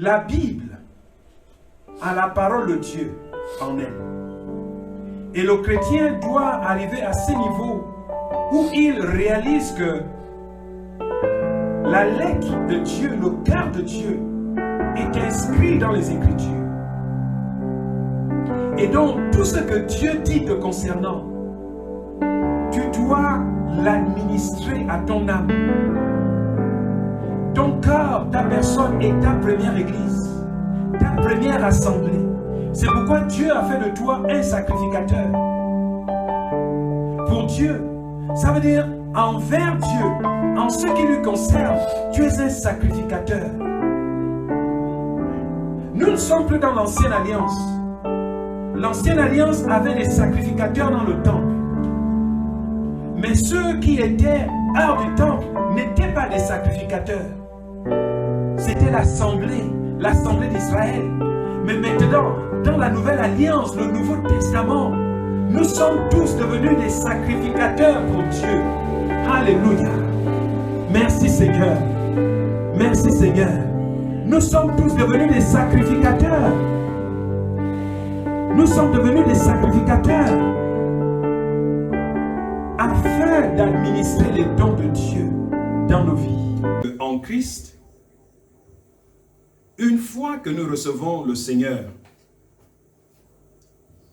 La Bible a la parole de Dieu en elle. Et le chrétien doit arriver à ce niveau où il réalise que la lettre de Dieu, le cœur de Dieu, est inscrit dans les Écritures. Et donc, tout ce que Dieu dit te concernant, tu dois l'administrer à ton âme. Ton corps, ta personne est ta première église, ta première assemblée. C'est pourquoi Dieu a fait de toi un sacrificateur. Pour Dieu, ça veut dire envers Dieu, en ce qui lui concerne, tu es un sacrificateur. Nous ne sommes plus dans l'ancienne alliance. L'ancienne alliance avait des sacrificateurs dans le temple. Mais ceux qui étaient hors du temple n'étaient pas des sacrificateurs. C'était l'assemblée d'Israël. Mais maintenant, dans la nouvelle alliance, le Nouveau Testament, nous sommes tous devenus des sacrificateurs pour Dieu. Alléluia. Merci Seigneur. Merci Seigneur. Nous sommes tous devenus des sacrificateurs. Nous sommes devenus des sacrificateurs afin d'administrer les dons de Dieu dans nos vies. En Christ, une fois que nous recevons le Seigneur,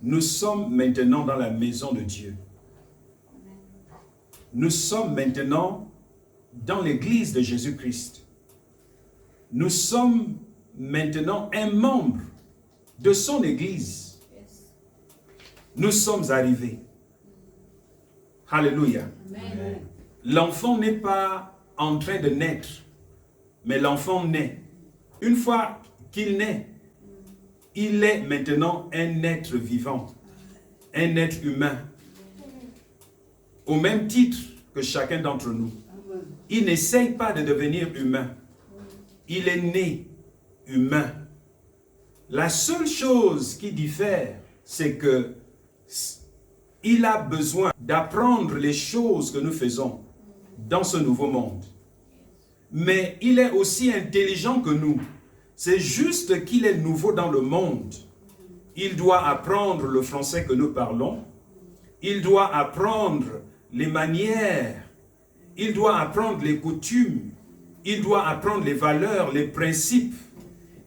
nous sommes maintenant dans la maison de Dieu. Nous sommes maintenant dans l'église de Jésus-Christ. Nous sommes maintenant un membre de son église. Nous sommes arrivés. Alléluia. L'enfant n'est pas en train de naître, mais l'enfant naît. Une fois qu'il naît, il est maintenant un être vivant, un être humain, au même titre que chacun d'entre nous. Il n'essaye pas de devenir humain. Il est né humain. La seule chose qui diffère, c'est que il a besoin d'apprendre les choses que nous faisons dans ce nouveau monde. Mais il est aussi intelligent que nous. C'est juste qu'il est nouveau dans le monde. Il doit apprendre le français que nous parlons. Il doit apprendre les manières. Il doit apprendre les coutumes. Il doit apprendre les valeurs, les principes.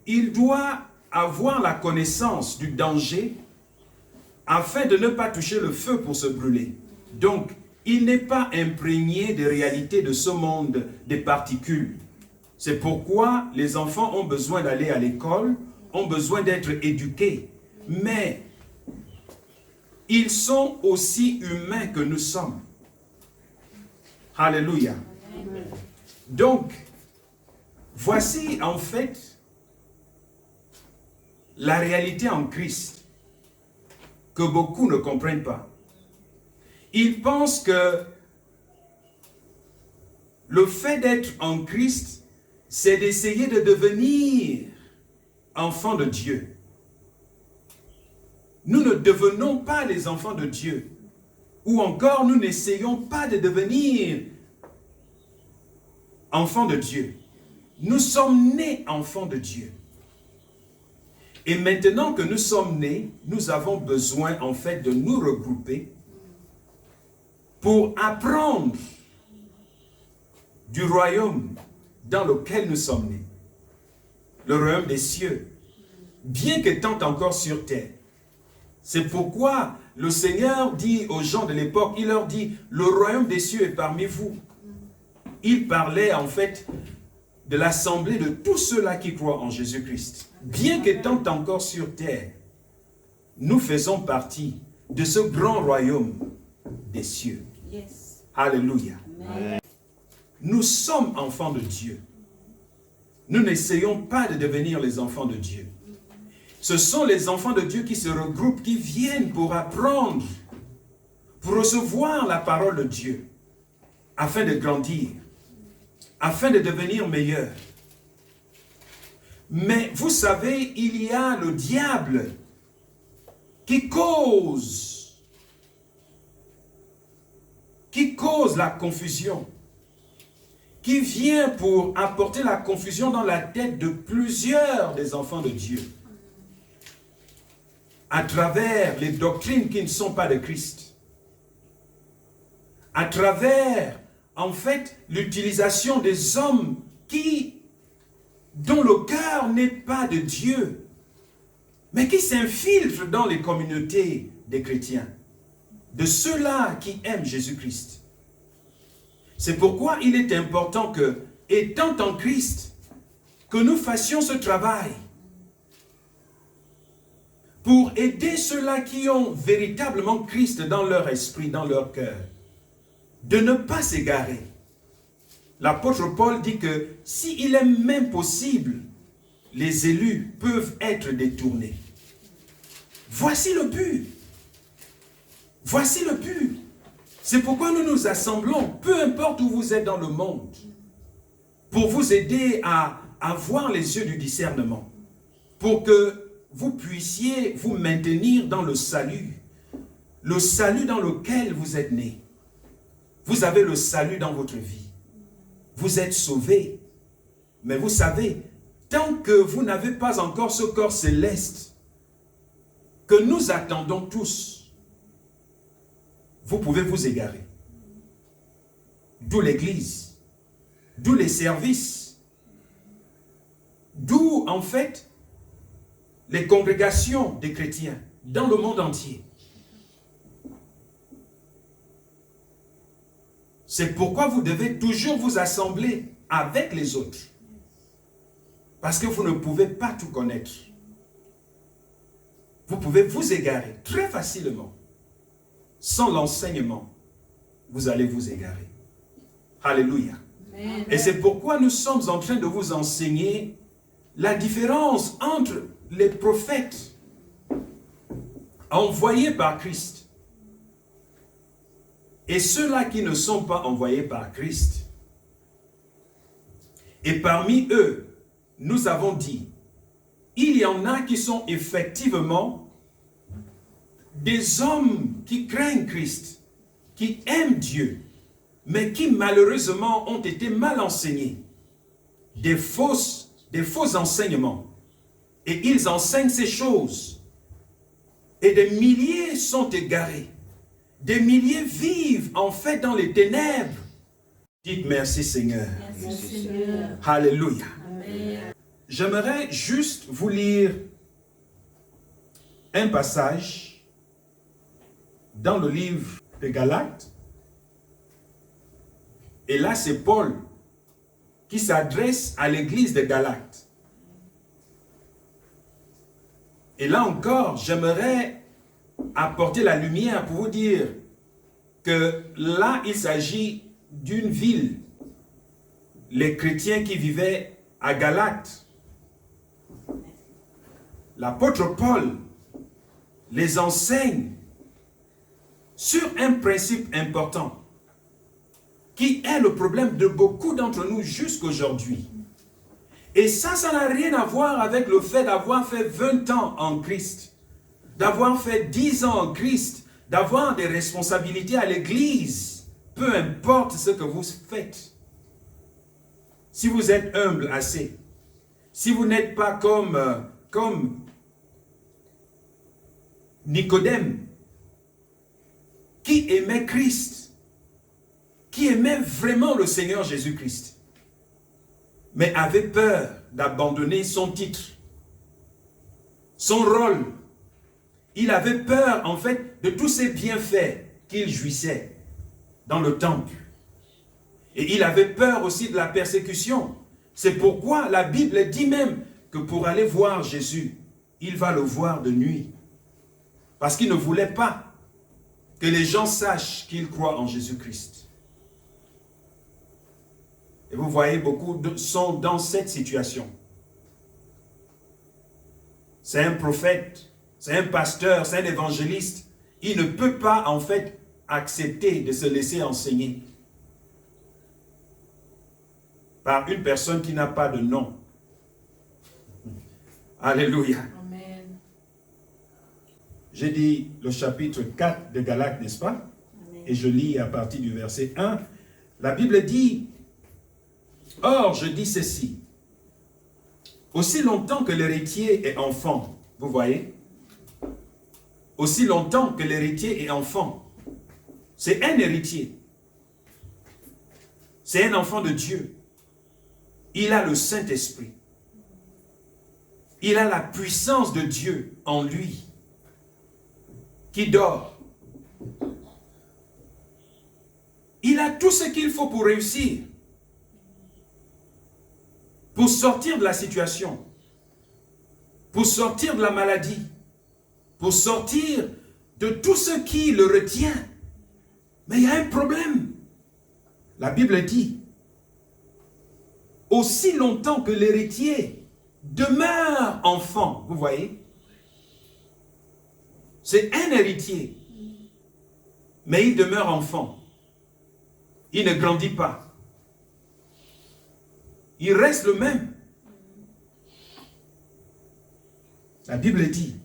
Il doit avoir la connaissance du danger afin de ne pas toucher le feu pour se brûler. Donc, il n'est pas imprégné des réalités de ce monde des particules. C'est pourquoi les enfants ont besoin d'aller à l'école, ont besoin d'être éduqués. Mais ils sont aussi humains que nous sommes. Alléluia. Donc, voici en fait la réalité en Christ que beaucoup ne comprennent pas. Ils pensent que le fait d'être en Christ, c'est d'essayer de devenir enfant de Dieu. Nous ne devenons pas les enfants de Dieu. Ou encore, nous n'essayons pas de devenir enfants de Dieu. Nous sommes nés enfants de Dieu. Et maintenant que nous sommes nés, nous avons besoin en fait de nous regrouper pour apprendre du royaume dans lequel nous sommes nés. Le royaume des cieux, bien qu'étant encore sur terre. C'est pourquoi le Seigneur dit aux gens de l'époque, il leur dit, le royaume des cieux est parmi vous. Il parlait en fait de l'assemblée de tous ceux-là qui croient en Jésus-Christ. Bien qu'étant encore sur terre, nous faisons partie de ce grand royaume des cieux. Yes. Alléluia. Amen. Nous sommes enfants de Dieu. Nous n'essayons pas de devenir les enfants de Dieu. Ce sont les enfants de Dieu qui se regroupent, qui viennent pour apprendre, pour recevoir la parole de Dieu, afin de grandir, afin de devenir meilleurs. Mais vous savez, il y a le diable qui cause la confusion, qui vient pour apporter la confusion dans la tête de plusieurs des enfants de Dieu, à travers les doctrines qui ne sont pas de Christ, à travers, en fait, l'utilisation des hommes dont le cœur n'est pas de Dieu, mais qui s'infiltrent dans les communautés des chrétiens, de ceux-là qui aiment Jésus-Christ. C'est pourquoi il est important que, étant en Christ, que nous fassions ce travail pour aider ceux-là qui ont véritablement Christ dans leur esprit, dans leur cœur, de ne pas s'égarer. L'apôtre Paul dit que s'il est même possible, les élus peuvent être détournés. Voici le but. Voici le but. C'est pourquoi nous nous assemblons, peu importe où vous êtes dans le monde, pour vous aider à avoir les yeux du discernement, pour que vous puissiez vous maintenir dans le salut dans lequel vous êtes nés. Vous avez le salut dans votre vie. Vous êtes sauvés. Mais vous savez, tant que vous n'avez pas encore ce corps céleste que nous attendons tous, vous pouvez vous égarer. D'où l'Église, d'où les services, d'où en fait les congrégations des chrétiens dans le monde entier. C'est pourquoi vous devez toujours vous assembler avec les autres. Parce que vous ne pouvez pas tout connaître. Vous pouvez vous égarer très facilement. Sans l'enseignement, vous allez vous égarer. Alléluia. Amen. Et c'est pourquoi nous sommes en train de vous enseigner la différence entre les prophètes envoyés par Christ et ceux-là qui ne sont pas envoyés par Christ. Et parmi eux, nous avons dit, il y en a qui sont effectivement des hommes qui craignent Christ, qui aiment Dieu, mais qui malheureusement ont été mal enseignés, des faux enseignements. Et ils enseignent ces choses. Et des milliers sont égarés. Des milliers vivent en fait dans les ténèbres. Dites merci Seigneur. Merci Seigneur. Alléluia. Amen. J'aimerais juste vous lire un passage dans le livre de Galates. Et là, c'est Paul qui s'adresse à l'église de Galates. Et là encore, j'aimerais apporter la lumière pour vous dire que là, il s'agit d'une ville. Les chrétiens qui vivaient à Galates. L'apôtre Paul les enseigne sur un principe important qui est le problème de beaucoup d'entre nous jusqu'aujourd'hui. Et ça n'a rien à voir avec le fait d'avoir fait 20 ans en Christ, d'avoir fait 10 ans en Christ, d'avoir des responsabilités à l'église, peu importe ce que vous faites. Si vous êtes humble assez, si vous n'êtes pas comme Nicodème, qui aimait Christ, qui aimait vraiment le Seigneur Jésus-Christ, mais avait peur d'abandonner son titre, son rôle. Il avait peur, en fait, de tous ces bienfaits qu'il jouissait dans le temple. Et il avait peur aussi de la persécution. C'est pourquoi la Bible dit même que pour aller voir Jésus, il va le voir de nuit. Parce qu'il ne voulait pas que les gens sachent qu'ils croient en Jésus-Christ. Et vous voyez, beaucoup sont dans cette situation. C'est un prophète, c'est un pasteur, c'est un évangéliste. Il ne peut pas, en fait, accepter de se laisser enseigner par une personne qui n'a pas de nom. Alléluia. Amen. J'ai dit le chapitre 4 de Galates, n'est-ce pas? Amen. Et je lis à partir du verset 1. La Bible dit, Or, je dis ceci. Aussi longtemps que l'héritier est enfant, vous voyez? Aussi longtemps que l'héritier est enfant, c'est un héritier. C'est un enfant de Dieu. Il a le Saint-Esprit. Il a la puissance de Dieu en lui, qui dort. Il a tout ce qu'il faut pour réussir, pour sortir de la situation, pour sortir de la maladie, pour sortir de tout ce qui le retient. Mais il y a un problème. La Bible dit, aussi longtemps que l'héritier demeure enfant, vous voyez, c'est un héritier, mais il demeure enfant. Il ne grandit pas. Il reste le même. La Bible dit,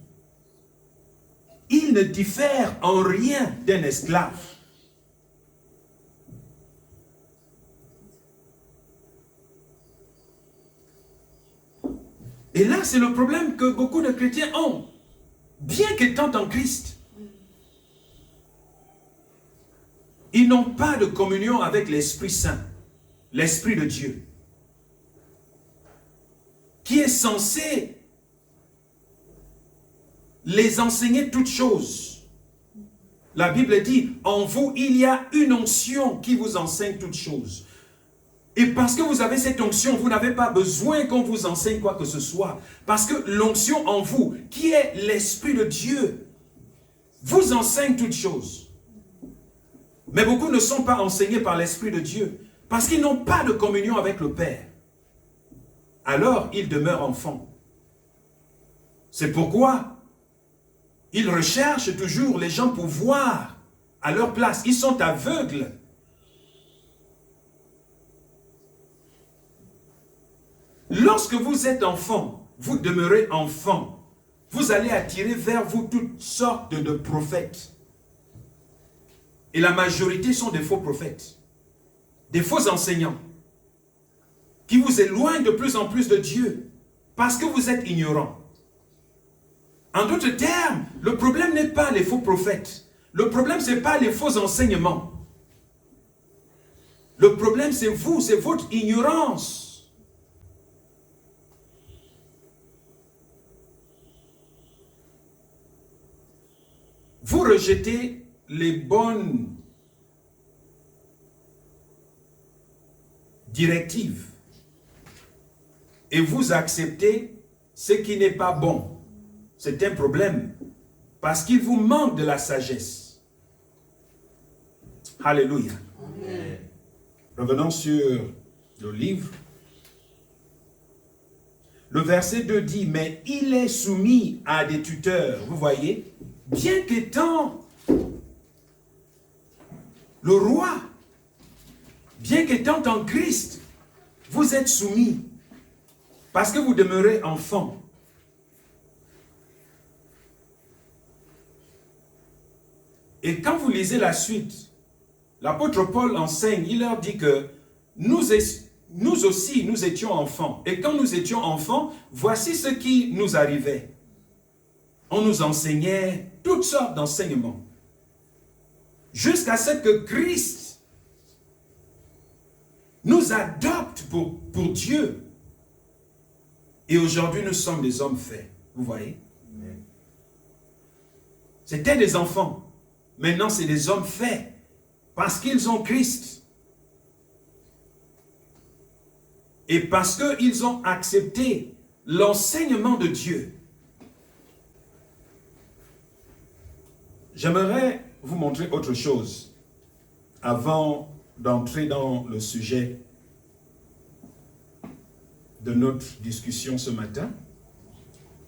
il ne diffère en rien d'un esclave. Et là, c'est le problème que beaucoup de chrétiens ont. Bien qu'étant en Christ, ils n'ont pas de communion avec l'Esprit Saint, l'Esprit de Dieu, qui est censé les enseigner toutes choses. La Bible dit, en vous, il y a une onction qui vous enseigne toutes choses. Et parce que vous avez cette onction, vous n'avez pas besoin qu'on vous enseigne quoi que ce soit. Parce que l'onction en vous, qui est l'Esprit de Dieu, vous enseigne toutes choses. Mais beaucoup ne sont pas enseignés par l'Esprit de Dieu, parce qu'ils n'ont pas de communion avec le Père. Alors, ils demeurent enfants. C'est pourquoi ils recherchent toujours les gens pour voir à leur place. Ils sont aveugles. Lorsque vous êtes enfant, vous demeurez enfant, vous allez attirer vers vous toutes sortes de prophètes. Et la majorité sont des faux prophètes, des faux enseignants, qui vous éloignent de plus en plus de Dieu, parce que vous êtes ignorants. En d'autres termes, le problème n'est pas les faux prophètes. Le problème, ce n'est pas les faux enseignements. Le problème, c'est vous, c'est votre ignorance. Vous rejetez les bonnes directives et vous acceptez ce qui n'est pas bon. C'est un problème parce qu'il vous manque de la sagesse. Alléluia. Amen. Revenons sur le livre. Le verset 2 dit, mais il est soumis à des tuteurs. Vous voyez, bien qu'étant le roi, bien qu'étant en Christ, vous êtes soumis parce que vous demeurez enfant. Et quand vous lisez la suite, l'apôtre Paul enseigne, il leur dit que nous aussi, nous étions enfants. Et quand nous étions enfants, voici ce qui nous arrivait. On nous enseignait toutes sortes d'enseignements. Jusqu'à ce que Christ nous adopte pour Dieu. Et aujourd'hui, nous sommes des hommes faits. Vous voyez? C'était des enfants. Maintenant, c'est des hommes faits. Parce qu'ils ont Christ. Et parce qu'ils ont accepté l'enseignement de Dieu. J'aimerais vous montrer autre chose avant d'entrer dans le sujet de notre discussion ce matin.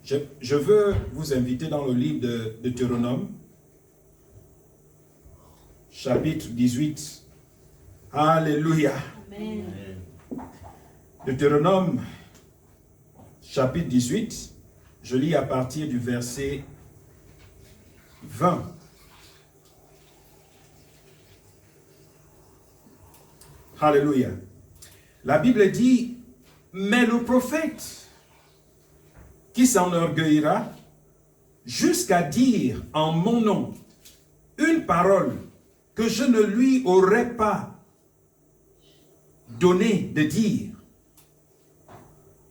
Je veux vous inviter dans le livre de Deutéronome, chapitre 18. Alléluia. Amen. Deutéronome, chapitre 18, je lis à partir du verset 20. Alléluia. La Bible dit, mais le prophète qui s'enorgueillira jusqu'à dire en mon nom une parole que je ne lui aurais pas donné de dire,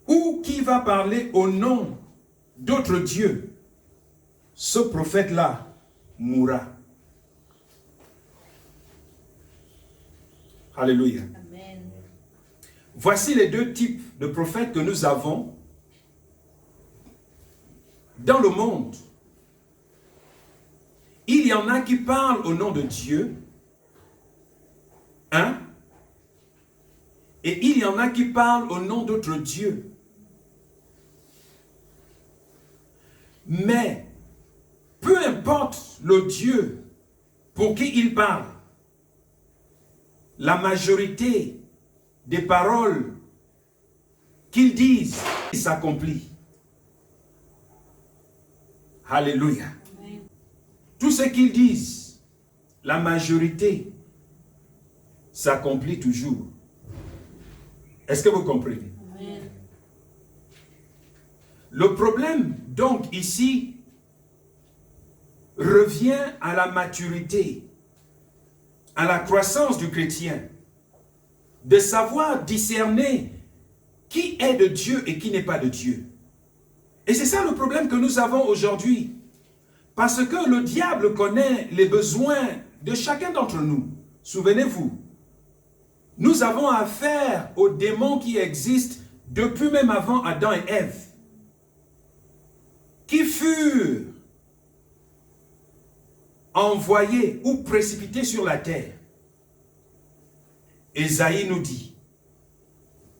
ou qui va parler au nom d'autres dieux, ce prophète-là mourra. Alléluia. Amen. Voici les deux types de prophètes que nous avons dans le monde. Il y en a qui parlent au nom de Dieu, hein? Et il y en a qui parlent au nom d'autres dieux. Mais, peu importe le Dieu pour qui il parle, la majorité des paroles qu'ils disent s'accomplissent. Alléluia. Amen. Tout ce qu'ils disent, la majorité s'accomplit toujours. Est-ce que vous comprenez? Amen. Le problème, donc, ici, revient à la maturité, à la croissance du chrétien, de savoir discerner qui est de Dieu et qui n'est pas de Dieu. Et c'est ça le problème que nous avons aujourd'hui. Parce que le diable connaît les besoins de chacun d'entre nous. Souvenez-vous, nous avons affaire aux démons qui existent depuis même avant Adam et Ève, qui furent envoyés ou précipités sur la terre. Ésaïe nous dit,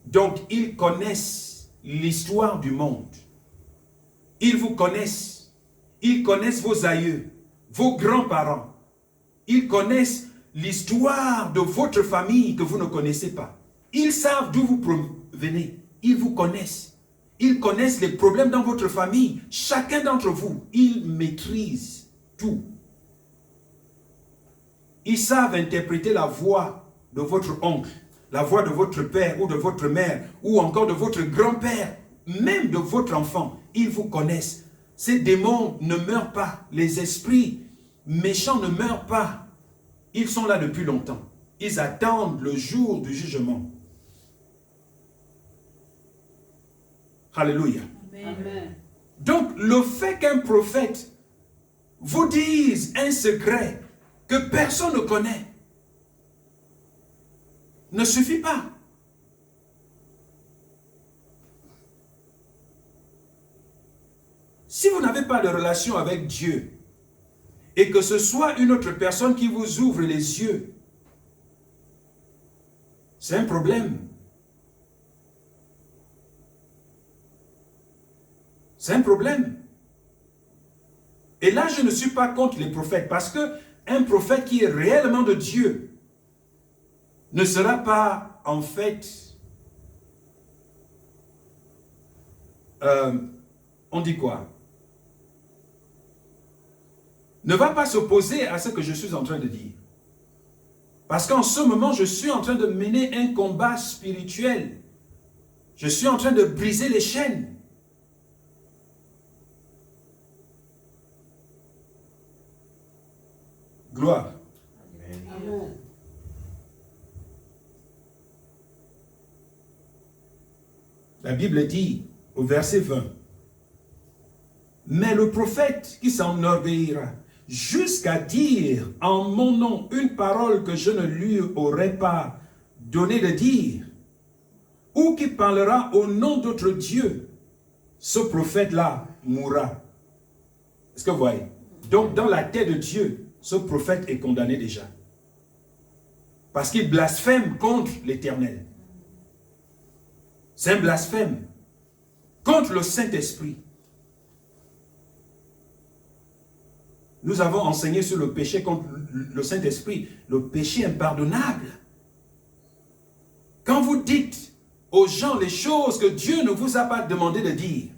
donc ils connaissent l'histoire du monde. Ils vous connaissent. Ils connaissent vos aïeux, vos grands-parents. Ils connaissent l'histoire de votre famille que vous ne connaissez pas. Ils savent d'où vous provenez. Ils vous connaissent. Ils connaissent les problèmes dans votre famille. Chacun d'entre vous, ils maîtrisent tout. Ils savent interpréter la voix de votre oncle, la voix de votre père ou de votre mère, ou encore de votre grand-père, même de votre enfant. Ils vous connaissent. Ces démons ne meurent pas. Les esprits méchants ne meurent pas. Ils sont là depuis longtemps. Ils attendent le jour du jugement. Alléluia. Amen. Donc, le fait qu'un prophète vous dise un secret que personne ne connaît ne suffit pas. Si vous n'avez pas de relation avec Dieu et que ce soit une autre personne qui vous ouvre les yeux, c'est un problème. C'est un problème. Et là, je ne suis pas contre les prophètes parce qu'un prophète qui est réellement de Dieu ne sera pas, en fait, on dit quoi? Ne va pas s'opposer à ce que je suis en train de dire. Parce qu'en ce moment, je suis en train de mener un combat spirituel. Je suis en train de briser les chaînes. Gloire. Amen. La Bible dit au verset 20, « Mais le prophète qui s'enorgueillira jusqu'à dire en mon nom une parole que je ne lui aurais pas donné de dire, ou qui parlera au nom d'autres dieux, ce prophète-là mourra. » Est-ce que vous voyez? Donc, dans la tête de Dieu, ce prophète est condamné déjà. Parce qu'il blasphème contre l'Éternel. C'est un blasphème contre le Saint-Esprit. Nous avons enseigné sur le péché contre le Saint-Esprit, le péché impardonnable. Quand vous dites aux gens les choses que Dieu ne vous a pas demandé de dire,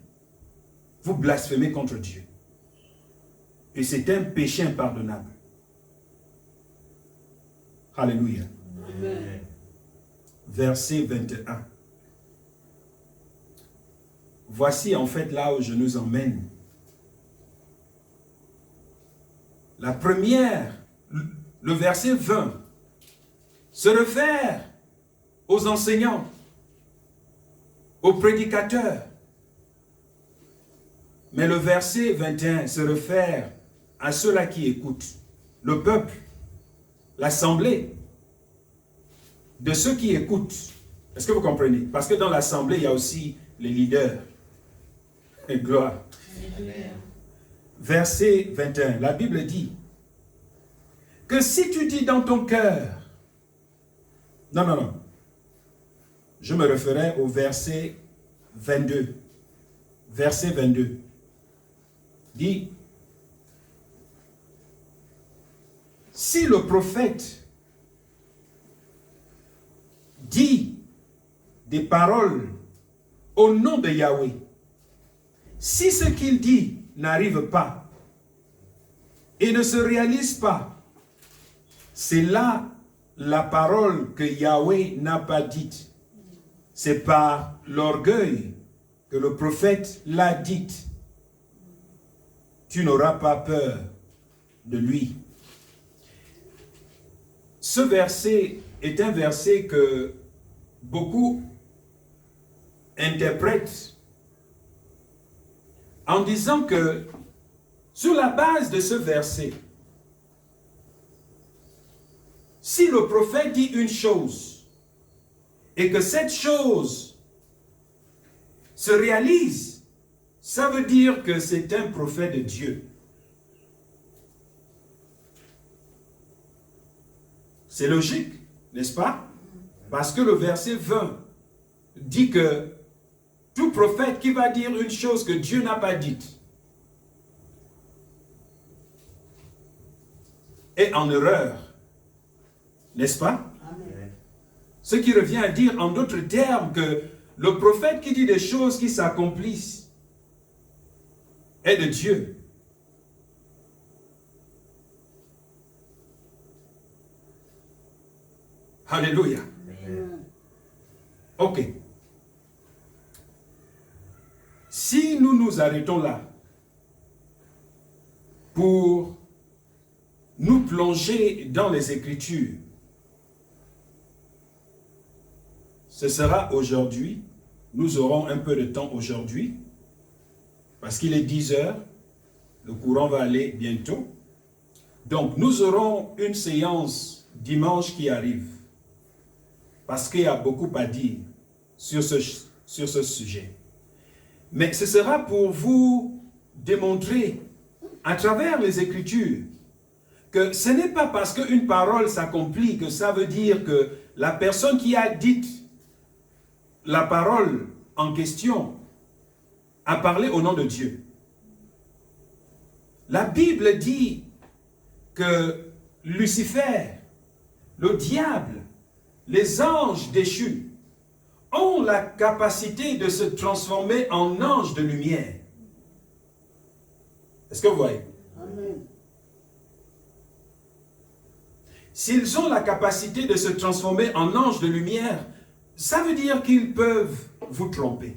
vous blasphémez contre Dieu. Et c'est un péché impardonnable. Alléluia. Amen. verset 21. Voici en fait là où je nous emmène. La première, le verset 20, se réfère aux enseignants, aux prédicateurs. Mais le verset 21 se réfère à ceux-là qui écoutent, le peuple, l'assemblée, de ceux qui écoutent. Est-ce que vous comprenez? Parce que dans l'assemblée, il y a aussi les leaders. Et gloire. Amen. Verset 21, la Bible dit que si tu dis dans ton cœur, non, je me référais au verset 22. Verset 22 dit, si le prophète dit des paroles au nom de Yahweh, si ce qu'il dit n'arrive pas et ne se réalise pas, c'est là la parole que Yahweh n'a pas dite. C'est par l'orgueil que le prophète l'a dite. Tu n'auras pas peur de lui. Ce verset est un verset que beaucoup interprètent en disant que sur la base de ce verset, si le prophète dit une chose et que cette chose se réalise, ça veut dire que c'est un prophète de Dieu. C'est logique, n'est-ce pas? Parce que le verset 20 dit que tout prophète qui va dire une chose que Dieu n'a pas dite est en erreur, n'est-ce pas? Amen. Ce qui revient à dire en d'autres termes que le prophète qui dit des choses qui s'accomplissent est de Dieu. Alléluia. Amen. Ok. Si nous nous arrêtons là pour nous plonger dans les Écritures, ce sera aujourd'hui. Nous aurons un peu de temps aujourd'hui parce qu'il est 10 heures. Le courant va aller bientôt. Donc, nous aurons une séance dimanche qui arrive parce qu'il y a beaucoup à dire sur ce sujet. Mais ce sera pour vous démontrer à travers les Écritures que ce n'est pas parce qu'une parole s'accomplit que ça veut dire que la personne qui a dit la parole en question a parlé au nom de Dieu. La Bible dit que Lucifer, le diable, les anges déchus ont la capacité de se transformer en anges de lumière. Est-ce que vous voyez? Amen. S'ils ont la capacité de se transformer en anges de lumière, ça veut dire qu'ils peuvent vous tromper.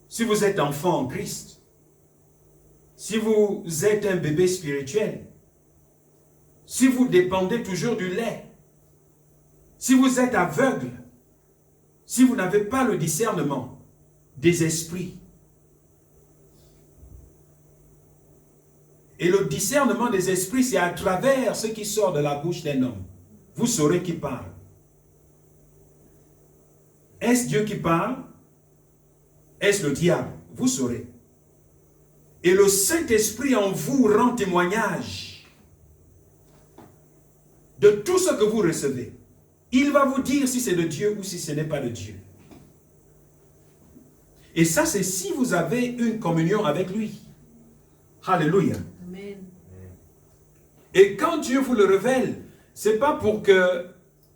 Si vous êtes enfant en Christ, si vous êtes un bébé spirituel, si vous dépendez toujours du lait, si vous êtes aveugle, si vous n'avez pas le discernement des esprits, et le discernement des esprits, c'est à travers ce qui sort de la bouche d'un homme. Vous saurez qui parle. Est-ce Dieu qui parle? Est-ce le diable? Vous saurez. Et le Saint-Esprit en vous rend témoignage de tout ce que vous recevez. Il va vous dire si c'est de Dieu ou si ce n'est pas de Dieu. Et ça, c'est si vous avez une communion avec lui. Alléluia. Amen. Et quand Dieu vous le révèle, ce n'est pas pour que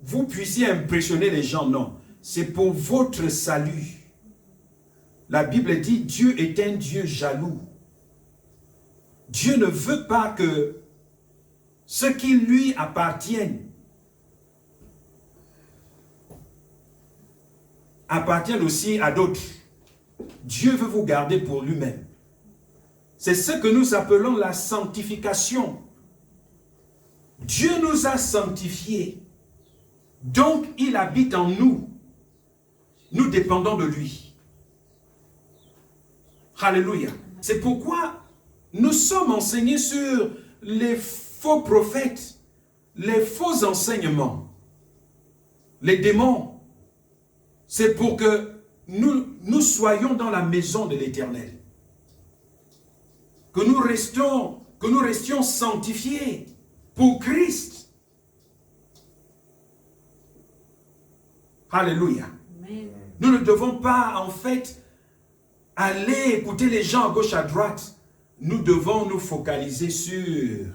vous puissiez impressionner les gens, non. C'est pour votre salut. La Bible dit, Dieu est un Dieu jaloux. Dieu ne veut pas que ce qui lui appartienne appartiennent aussi à d'autres. Dieu veut vous garder pour lui-même. C'est ce que nous appelons la sanctification. Dieu nous a sanctifiés. Donc, il habite en nous. Nous dépendons de lui. Alléluia. C'est pourquoi nous sommes enseignés sur les faux prophètes, les faux enseignements, les démons. C'est pour que nous soyons dans la maison de l'Éternel. Que nous restions sanctifiés pour Christ. Alléluia. Amen. Nous ne devons pas, en fait, aller écouter les gens à gauche, à droite. Nous devons nous focaliser sur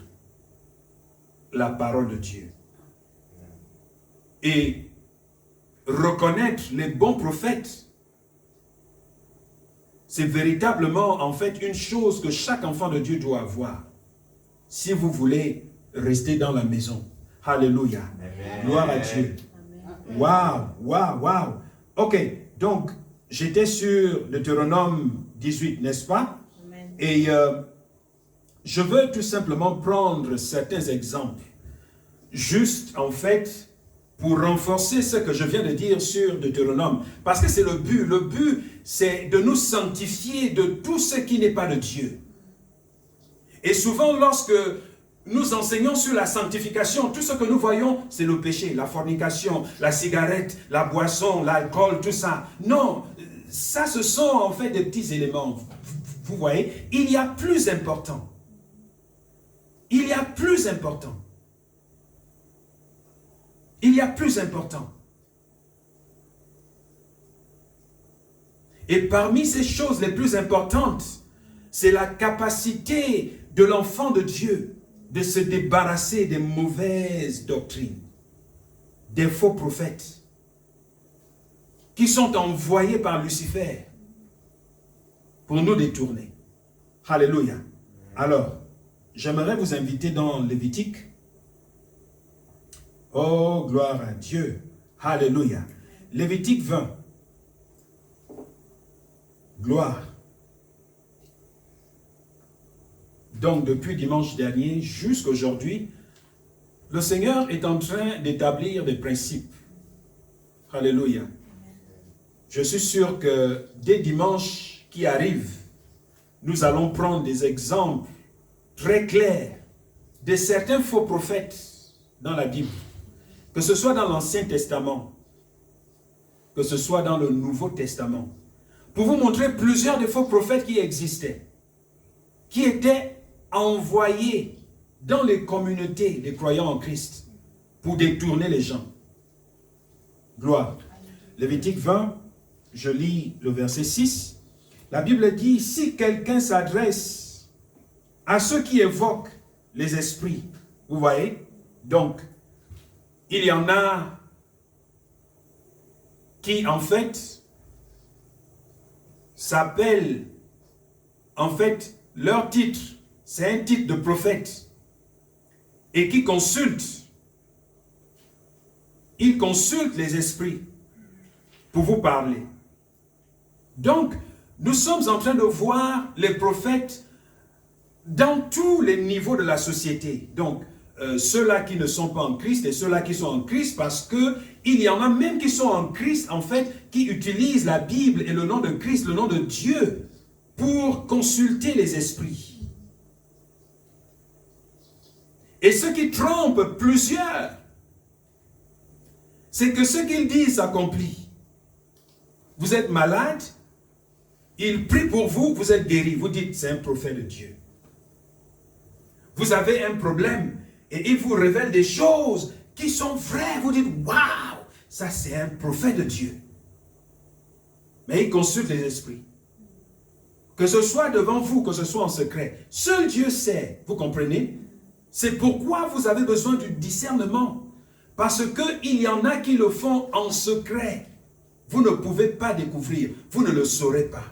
la parole de Dieu. Et reconnaître les bons prophètes. C'est véritablement, en fait, une chose que chaque enfant de Dieu doit avoir. Si vous voulez rester dans la maison. Alléluia. Amen. Gloire à Dieu. Amen. Waouh, waouh, waouh. Ok, donc, j'étais sur Deutéronome 18, n'est-ce pas? Amen. Et je veux tout simplement prendre certains exemples. Juste, en fait, pour renforcer ce que je viens de dire sur Deutéronome. Parce que c'est le but. Le but, c'est de nous sanctifier de tout ce qui n'est pas de Dieu. Et souvent, lorsque nous enseignons sur la sanctification, tout ce que nous voyons, c'est le péché, la fornication, la cigarette, la boisson, l'alcool, tout ça. Non, ça, ce sont en fait des petits éléments. Vous voyez, il y a plus important. Il y a plus important. Il y a plus important. Et parmi ces choses les plus importantes, c'est la capacité de l'enfant de Dieu de se débarrasser des mauvaises doctrines, des faux prophètes qui sont envoyés par Lucifer pour nous détourner. Alléluia. Alors, j'aimerais vous inviter dans Lévitique. Oh, gloire à Dieu. Alléluia. Lévitique 20. Gloire. Donc, depuis dimanche dernier jusqu'à aujourd'hui, le Seigneur est en train d'établir des principes. Alléluia. Je suis sûr que dès dimanche qui arrive, nous allons prendre des exemples très clairs de certains faux prophètes dans la Bible. Que ce soit dans l'Ancien Testament, que ce soit dans le Nouveau Testament, pour vous montrer plusieurs des faux prophètes qui existaient, qui étaient envoyés dans les communautés des croyants en Christ pour détourner les gens. Gloire. Lévitique 20, je lis le verset 6. La Bible dit, si quelqu'un s'adresse à ceux qui évoquent les esprits, vous voyez, donc, il y en a qui, en fait, s'appellent, en fait, leur titre, c'est un titre de prophète, et qui consultent. Ils consultent les esprits pour vous parler. Donc, nous sommes en train de voir les prophètes dans tous les niveaux de la société. Donc, ceux-là qui ne sont pas en Christ et ceux-là qui sont en Christ, parce que il y en a même qui sont en Christ, en fait, qui utilisent la Bible et le nom de Christ, le nom de Dieu, pour consulter les esprits. Et ce qui trompe plusieurs, c'est que ce qu'ils disent s'accomplit. Vous êtes malade, ils prient pour vous, vous êtes guéri. Vous dites, c'est un prophète de Dieu. Vous avez un problème et il vous révèle des choses qui sont vraies. Vous dites, waouh, ça c'est un prophète de Dieu. Mais il consulte les esprits. Que ce soit devant vous, que ce soit en secret. Seul Dieu sait, vous comprenez? C'est pourquoi vous avez besoin du discernement. Parce qu'il y en a qui le font en secret. Vous ne pouvez pas découvrir, vous ne le saurez pas.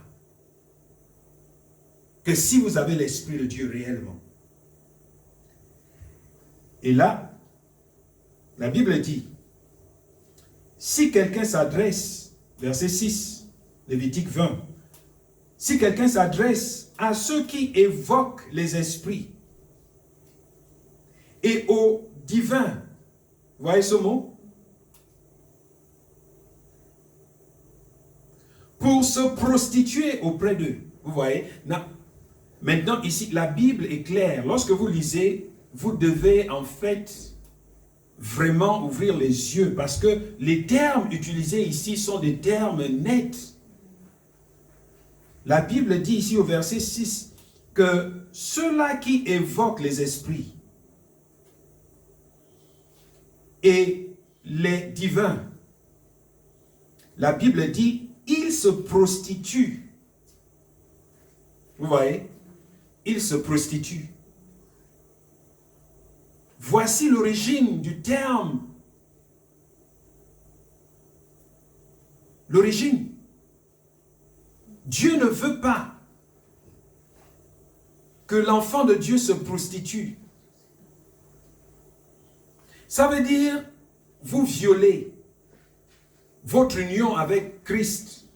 Que si vous avez l'Esprit de Dieu réellement. Et là, la Bible dit, si quelqu'un s'adresse verset 6, Lévitique 20. Si quelqu'un s'adresse à ceux qui évoquent les esprits et aux divins, vous voyez ce mot? Pour se prostituer auprès d'eux. Vous voyez? Maintenant, ici, la Bible est claire. Lorsque vous lisez, vous devez en fait vraiment ouvrir les yeux parce que les termes utilisés ici sont des termes nets. La Bible dit ici au verset 6 que ceux-là qui évoquent les esprits et les divins, la Bible dit ils se prostituent. Vous voyez? Ils se prostituent. Voici l'origine du terme. L'origine. Dieu ne veut pas que l'enfant de Dieu se prostitue. Ça veut dire, vous violez votre union avec Christ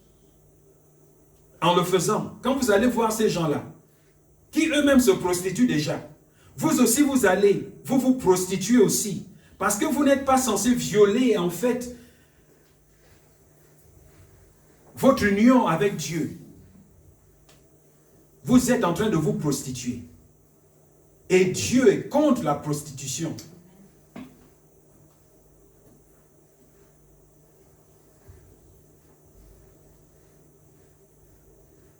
en le faisant. Quand vous allez voir ces gens-là, qui eux-mêmes se prostituent déjà, vous aussi vous allez, vous prostituez aussi. Parce que vous n'êtes pas censé violer en fait votre union avec Dieu. Vous êtes en train de vous prostituer. Et Dieu est contre la prostitution.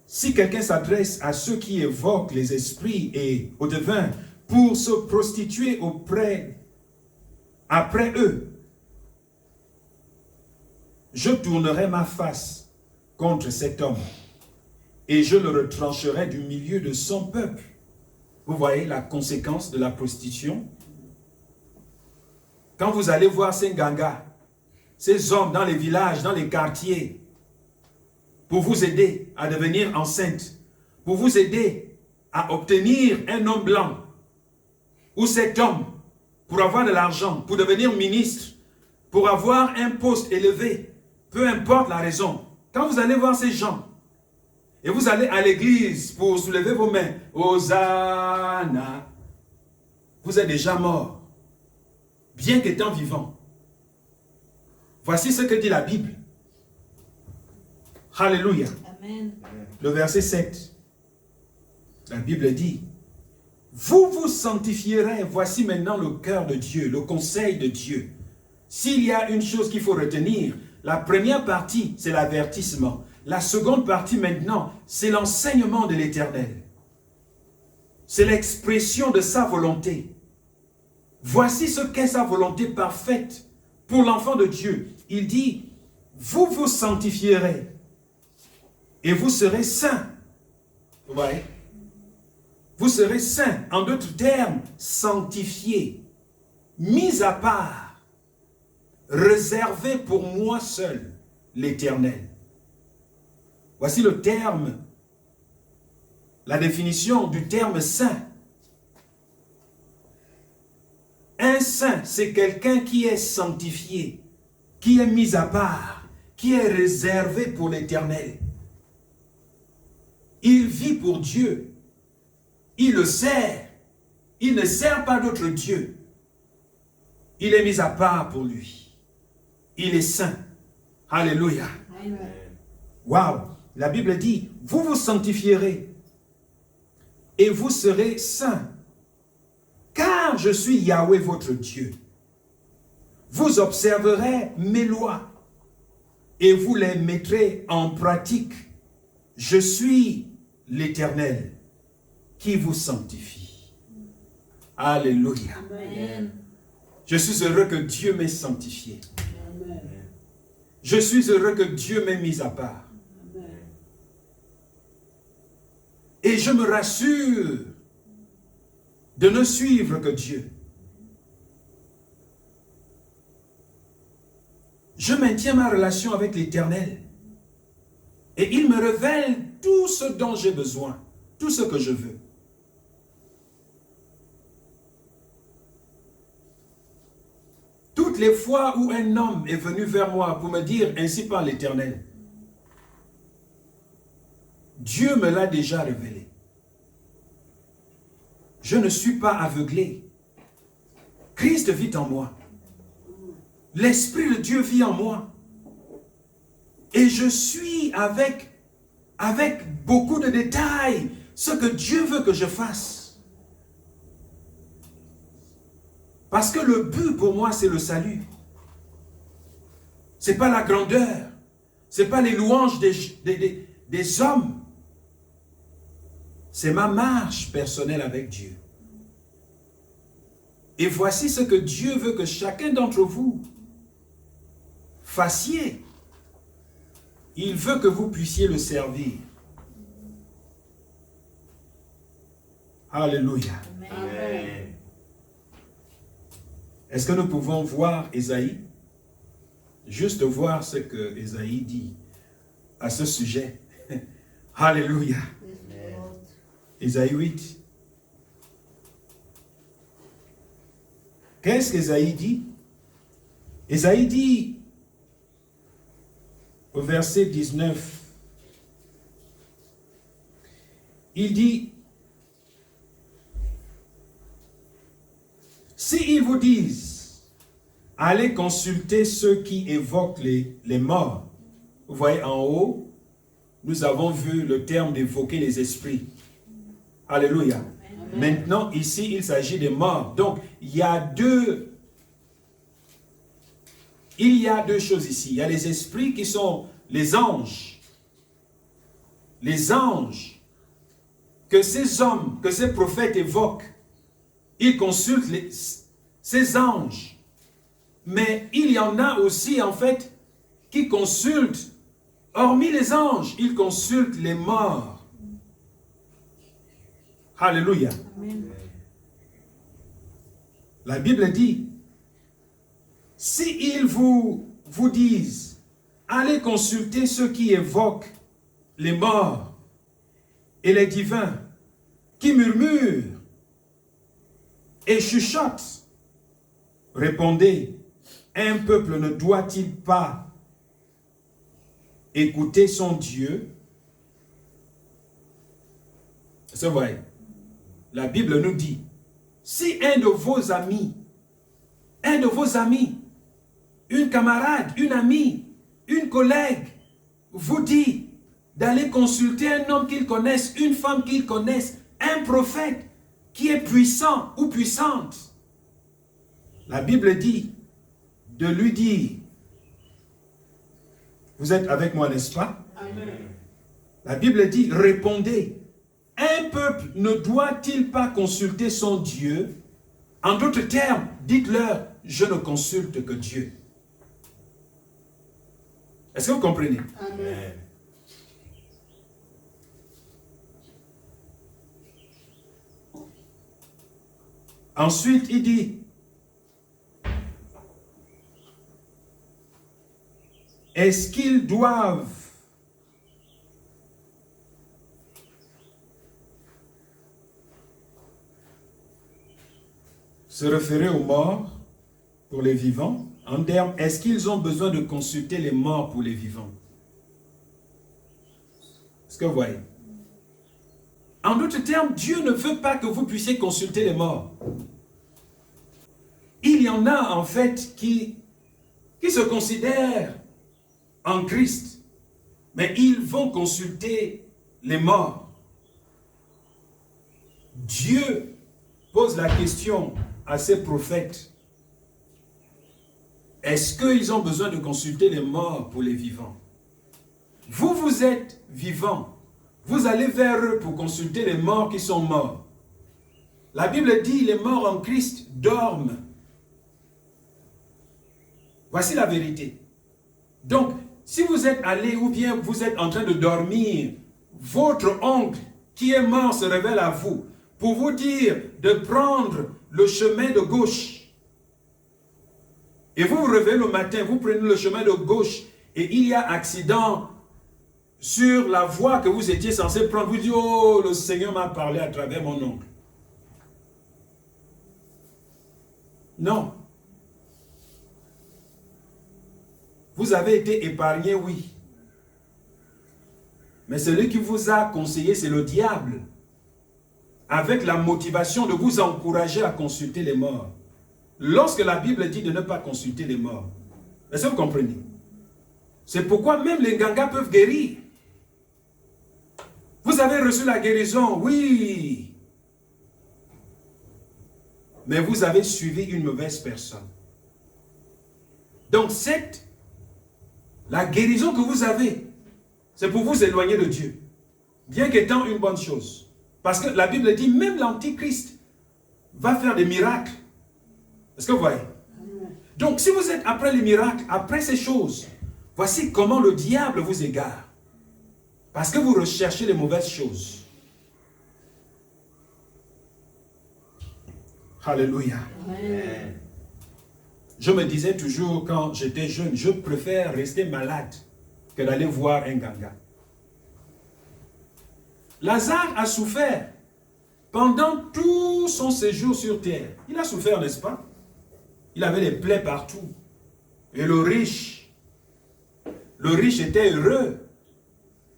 Si quelqu'un s'adresse à ceux qui évoquent les esprits et aux devins pour se prostituer après eux, je tournerai ma face contre cet homme et je le retrancherai du milieu de son peuple. Vous voyez la conséquence de la prostitution? Quand vous allez voir ces gangas, ces hommes dans les villages, dans les quartiers, pour vous aider à devenir enceinte, pour vous aider à obtenir un homme blanc, ou cet homme, pour avoir de l'argent, pour devenir ministre, pour avoir un poste élevé, peu importe la raison. Quand vous allez voir ces gens, et vous allez à l'église pour soulever vos mains, Hosanna, vous êtes déjà mort, bien qu'étant vivant. Voici ce que dit la Bible. Alléluia. Amen. Le verset 7. La Bible dit, vous vous sanctifierez, voici maintenant le cœur de Dieu, le conseil de Dieu. S'il y a une chose qu'il faut retenir, la première partie, c'est l'avertissement. La seconde partie maintenant, c'est l'enseignement de l'Éternel. C'est l'expression de sa volonté. Voici ce qu'est sa volonté parfaite pour l'enfant de Dieu. Il dit, vous vous sanctifierez et vous serez saints. Vous voyez? Vous serez saints, en d'autres termes, sanctifiés, mis à part, réservés pour moi seul, l'Éternel. Voici le terme, la définition du terme saint. Un saint, c'est quelqu'un qui est sanctifié, qui est mis à part, qui est réservé pour l'Éternel. Il vit pour Dieu. Il le sert. Il ne sert pas d'autre Dieu. Il est mis à part pour lui. Il est saint. Alléluia. Waouh. La Bible dit, vous vous sanctifierez et vous serez saints, car je suis Yahweh votre Dieu. Vous observerez mes lois et vous les mettrez en pratique. Je suis l'Éternel qui vous sanctifie. Alléluia. Amen. Je suis heureux que Dieu m'ait sanctifié. Amen. Je suis heureux que Dieu m'ait mis à part. Amen. Et je me rassure de ne suivre que Dieu. Je maintiens ma relation avec l'Éternel. Et il me révèle tout ce dont j'ai besoin, tout ce que je veux. Toutes les fois où un homme est venu vers moi pour me dire, ainsi par l'Éternel, Dieu me l'a déjà révélé. Je ne suis pas aveuglé. Christ vit en moi. L'Esprit de Dieu vit en moi. Et je suis avec beaucoup de détails ce que Dieu veut que je fasse. Parce que le but pour moi, c'est le salut. Ce n'est pas la grandeur. Ce n'est pas les louanges des hommes. C'est ma marche personnelle avec Dieu. Et voici ce que Dieu veut que chacun d'entre vous fassiez. Il veut que vous puissiez le servir. Alléluia. Amen. Est-ce que nous pouvons voir Ésaïe? Juste voir ce que Ésaïe dit à ce sujet. Alléluia. Ésaïe 8. Qu'est-ce qu'Ésaïe dit? Ésaïe dit au verset 19, il dit, si ils vous disent, allez consulter ceux qui évoquent les morts. Vous voyez en haut, nous avons vu le terme d'évoquer les esprits. Alléluia. Amen. Maintenant, ici, il s'agit des morts. Donc, il y a deux choses ici. Il y a les esprits qui sont les anges. Les anges que ces hommes, que ces prophètes évoquent. Ils consultent ces anges. Mais il y en a aussi, en fait, qui consultent, hormis les anges, ils consultent les morts. Alléluia. Amen. La Bible dit, si ils vous disent, allez consulter ceux qui évoquent les morts et les divins, qui murmurent et chuchotent, répondez, un peuple ne doit-il pas écouter son Dieu? C'est vrai. La Bible nous dit, si un de vos amis, une camarade, une amie, une collègue, vous dit d'aller consulter un homme qu'il connaisse, une femme qu'il connaisse, un prophète qui est puissant ou puissante, la Bible dit de lui dire, vous êtes avec moi, n'est-ce pas? Amen. La Bible dit, répondez, un peuple ne doit-il pas consulter son Dieu? En d'autres termes, dites-leur, je ne consulte que Dieu. Est-ce que vous comprenez? Amen. Ensuite, il dit, est-ce qu'ils doivent se référer aux morts pour les vivants? En termes, est-ce qu'ils ont besoin de consulter les morts pour les vivants? Est-ce que vous voyez? En d'autres termes, Dieu ne veut pas que vous puissiez consulter les morts. Il y en a en fait qui se considèrent en Christ, mais ils vont consulter les morts. Dieu pose la question à ses prophètes. Est-ce qu'ils ont besoin de consulter les morts pour les vivants? Vous êtes vivants. Vous allez vers eux pour consulter les morts qui sont morts. La Bible dit, les morts en Christ dorment. Voici la vérité. Donc, si vous êtes allé ou bien vous êtes en train de dormir, votre oncle qui est mort se révèle à vous pour vous dire de prendre le chemin de gauche. Et vous vous réveillez le matin, vous prenez le chemin de gauche et il y a accident sur la voie que vous étiez censé prendre. Vous dites, oh, le Seigneur m'a parlé à travers mon oncle. Non. Vous avez été épargné, oui. Mais celui qui vous a conseillé, c'est le diable, avec la motivation de vous encourager à consulter les morts. Lorsque la Bible dit de ne pas consulter les morts, est-ce que vous comprenez? C'est pourquoi même les gangas peuvent guérir. Vous avez reçu la guérison, oui. Mais vous avez suivi une mauvaise personne. Donc la guérison que vous avez, c'est pour vous éloigner de Dieu. Bien qu'étant une bonne chose. Parce que la Bible dit, même l'Antichrist va faire des miracles. Est-ce que vous voyez? Donc, si vous êtes après les miracles, après ces choses, voici comment le diable vous égare. Parce que vous recherchez les mauvaises choses. Alléluia. Amen. Je me disais toujours quand j'étais jeune, je préfère rester malade que d'aller voir un ganga. Lazare a souffert pendant tout son séjour sur terre. Il a souffert, n'est-ce pas? Il avait des plaies partout. Et le riche était heureux.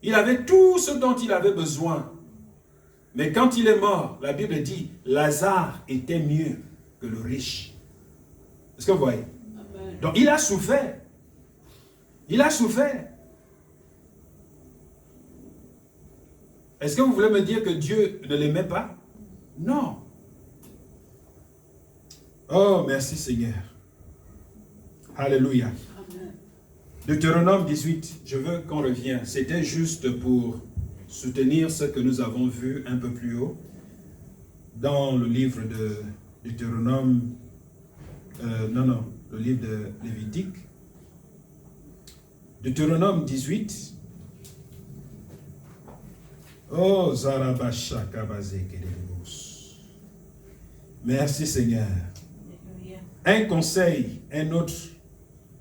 Il avait tout ce dont il avait besoin. Mais quand il est mort, la Bible dit, Lazare était mieux que le riche. Est-ce que vous voyez? Amen. Donc il a souffert. Il a souffert. Est-ce que vous voulez me dire que Dieu ne l'aimait pas? Non. Oh, merci Seigneur. Alléluia. Amen. Deutéronome 18, je veux qu'on revienne. C'était juste pour soutenir ce que nous avons vu un peu plus haut dans le livre de Deutéronome, le livre de Lévitique. Deutéronome 18. Oh, Zarabashaka Bazekelebos. Merci Seigneur. Un conseil, un autre,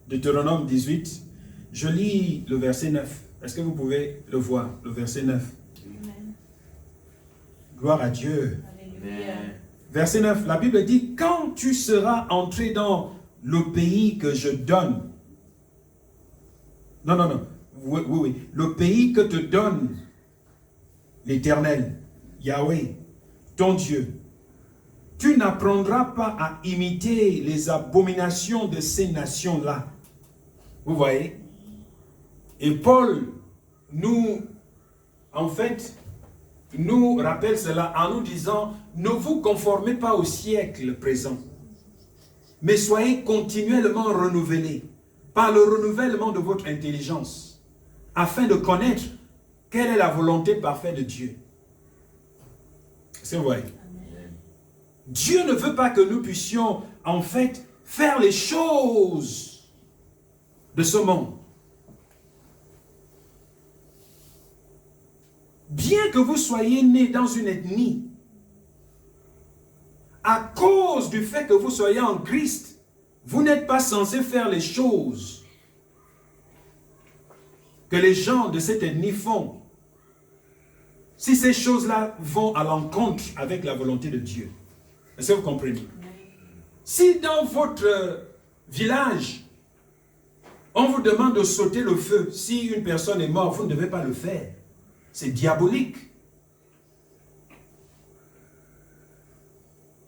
Deutéronome 18. Je lis le verset 9. Est-ce que vous pouvez le voir, le verset 9? Amen. Gloire à Dieu. Alléluia. Verset 9, la Bible dit, quand tu seras entré dans le pays que je donne. Non. Oui. Le pays que te donne l'Éternel, Yahweh, ton Dieu. Tu n'apprendras pas à imiter les abominations de ces nations-là. Vous voyez? Et Paul nous rappelle cela en nous disant, ne vous conformez pas au siècle présent, mais soyez continuellement renouvelés par le renouvellement de votre intelligence, afin de connaître quelle est la volonté parfaite de Dieu. C'est vrai. Dieu ne veut pas que nous puissions, faire les choses de ce monde. Bien que vous soyez né dans une ethnie, à cause du fait que vous soyez en Christ, vous n'êtes pas censé faire les choses que les gens de cette ethnie font. Si ces choses-là vont à l'encontre avec la volonté de Dieu. Est-ce que vous comprenez? Si dans votre village, on vous demande de sauter le feu, si une personne est morte, vous ne devez pas le faire. C'est diabolique.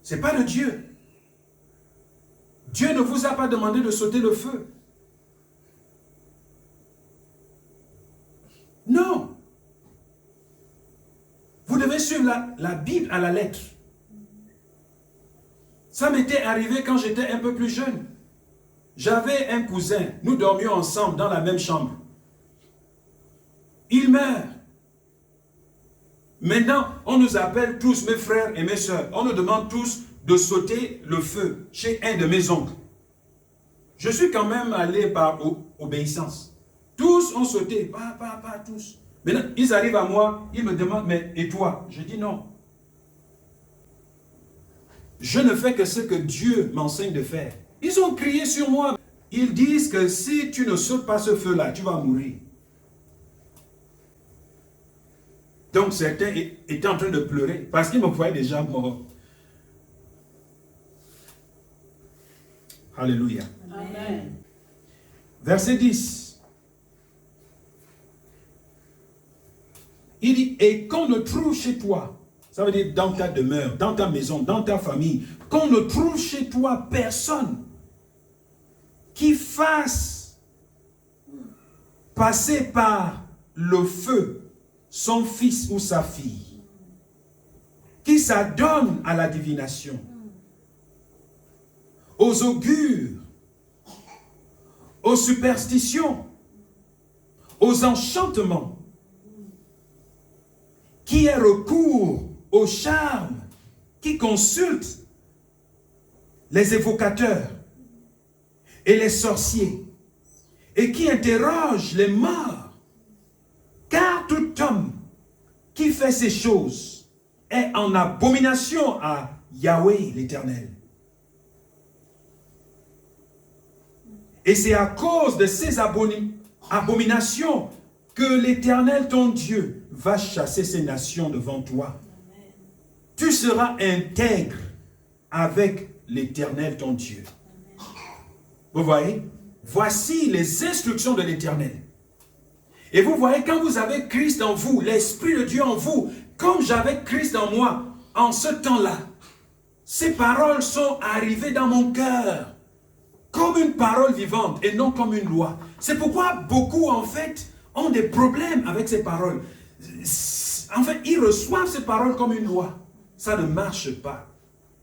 Ce n'est pas de Dieu. Dieu ne vous a pas demandé de sauter le feu. Non. Vous devez suivre la Bible à la lettre. Ça m'était arrivé quand j'étais un peu plus jeune. J'avais un cousin, nous dormions ensemble dans la même chambre. Il meurt. Maintenant, on nous appelle tous, mes frères et mes soeurs, on nous demande tous de sauter le feu chez un de mes oncles. Je suis quand même allé par obéissance. Tous ont sauté, pas tous. Maintenant, ils arrivent à moi, ils me demandent, mais et toi? Je dis non. Je ne fais que ce que Dieu m'enseigne de faire. Ils ont crié sur moi. Ils disent que si tu ne sautes pas ce feu-là, tu vas mourir. Donc certains étaient en train de pleurer parce qu'ils me voyaient déjà mort. Alléluia. Amen. Verset 10. Il dit, et qu'on ne trouve chez toi, ça veut dire dans ta demeure, dans ta maison, dans ta famille, qu'on ne trouve chez toi personne qui fasse passer par le feu son fils ou sa fille, qui s'adonne à la divination, aux augures, aux superstitions, aux enchantements, qui ait recours au charme, qui consulte les évocateurs et les sorciers, et qui interroge les morts, car tout homme qui fait ces choses est en abomination à Yahweh l'Éternel. Et c'est à cause de ces abominations que l'Éternel, ton Dieu, va chasser ces nations devant toi. Amen. Tu seras intègre avec l'Éternel, ton Dieu. Amen. Vous voyez? Voici les instructions de l'Éternel. Et vous voyez, quand vous avez Christ en vous, l'Esprit de Dieu en vous, comme j'avais Christ en moi, en ce temps-là, ces paroles sont arrivées dans mon cœur, comme une parole vivante et non comme une loi. C'est pourquoi beaucoup, en fait, ont des problèmes avec ces paroles. En fait, ils reçoivent ces paroles comme une loi. Ça ne marche pas.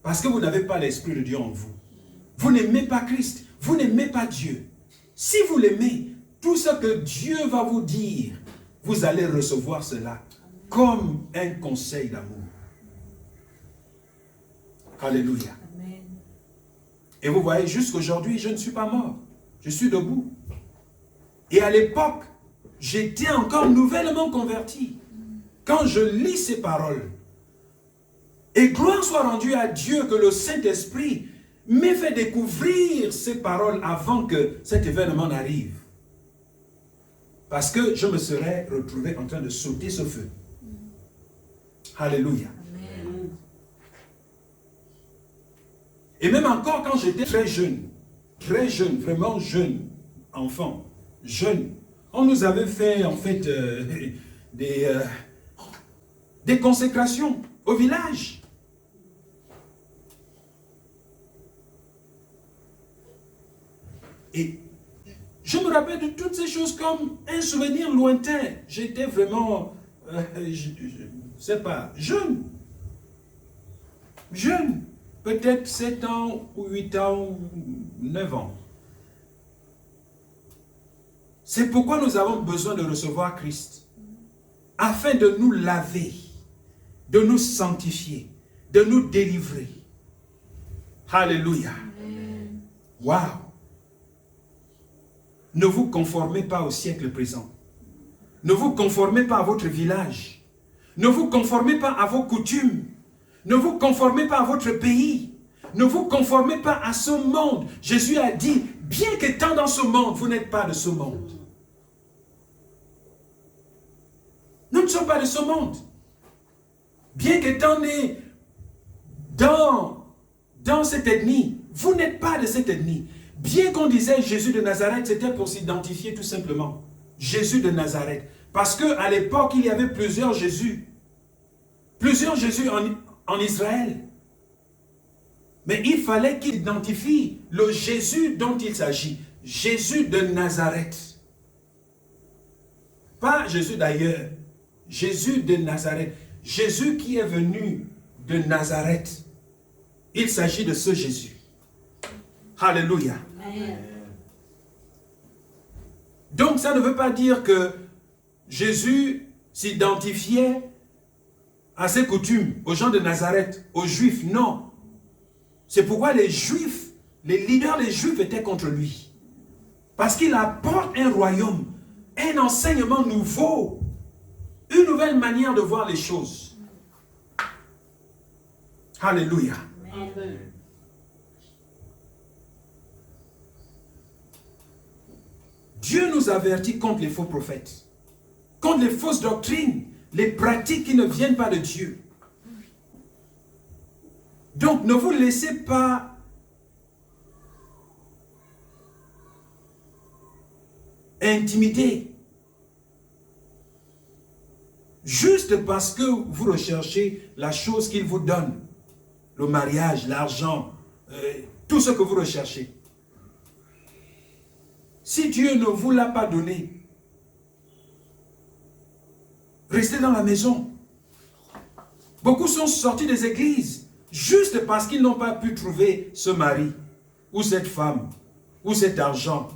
Parce que vous n'avez pas l'Esprit de Dieu en vous. Vous n'aimez pas Christ. Vous n'aimez pas Dieu. Si vous l'aimez, tout ce que Dieu va vous dire, vous allez recevoir cela comme un conseil d'amour. Alléluia. Amen. Et vous voyez, jusqu'aujourd'hui, je ne suis pas mort. Je suis debout. Et à l'époque, j'étais encore nouvellement converti. Quand je lis ces paroles, et gloire soit rendue à Dieu que le Saint-Esprit m'ait fait découvrir ces paroles avant que cet événement n'arrive. Parce que je me serais retrouvé en train de sauter ce feu. Alléluia. Amen. Et même encore quand j'étais très jeune, vraiment jeune, enfant, jeune, on nous avait fait en fait des consécrations au village. Et je me rappelle de toutes ces choses comme un souvenir lointain. J'étais vraiment, je ne sais pas, jeune. Jeune. Peut-être 7 ans, ou 8 ans, ou 9 ans. C'est pourquoi nous avons besoin de recevoir Christ. Afin de nous laver, de nous sanctifier, de nous délivrer. Alléluia. Waouh. Ne vous conformez pas au siècle présent. Ne vous conformez pas à votre village. Ne vous conformez pas à vos coutumes. Ne vous conformez pas à votre pays. Ne vous conformez pas à ce monde. Jésus a dit, bien qu'étant dans ce monde, vous n'êtes pas de ce monde. Nous ne sommes pas de ce monde. Bien qu'étant nés dans cette ethnie, vous n'êtes pas de cette ethnie. Bien qu'on disait Jésus de Nazareth, c'était pour s'identifier tout simplement. Jésus de Nazareth. Parce qu'à l'époque, il y avait plusieurs Jésus. Plusieurs Jésus en Israël. Mais il fallait qu'il identifie le Jésus dont il s'agit. Jésus de Nazareth. Pas Jésus d'ailleurs. Jésus de Nazareth. Jésus qui est venu de Nazareth. Il s'agit de ce Jésus. Alléluia. Amen. Donc ça ne veut pas dire que Jésus s'identifiait à ses coutumes, aux gens de Nazareth, aux Juifs. Non. C'est pourquoi les Juifs, les leaders des Juifs étaient contre lui. Parce qu'il apporte un royaume, un enseignement nouveau, une nouvelle manière de voir les choses. Alléluia. Amen. Dieu nous avertit contre les faux prophètes, contre les fausses doctrines, les pratiques qui ne viennent pas de Dieu. Donc ne vous laissez pas intimider. Juste parce que vous recherchez la chose qu'il vous donne. Le mariage, l'argent, tout ce que vous recherchez. Si Dieu ne vous l'a pas donné, restez dans la maison. Beaucoup sont sortis des églises juste parce qu'ils n'ont pas pu trouver ce mari, ou cette femme, ou cet argent,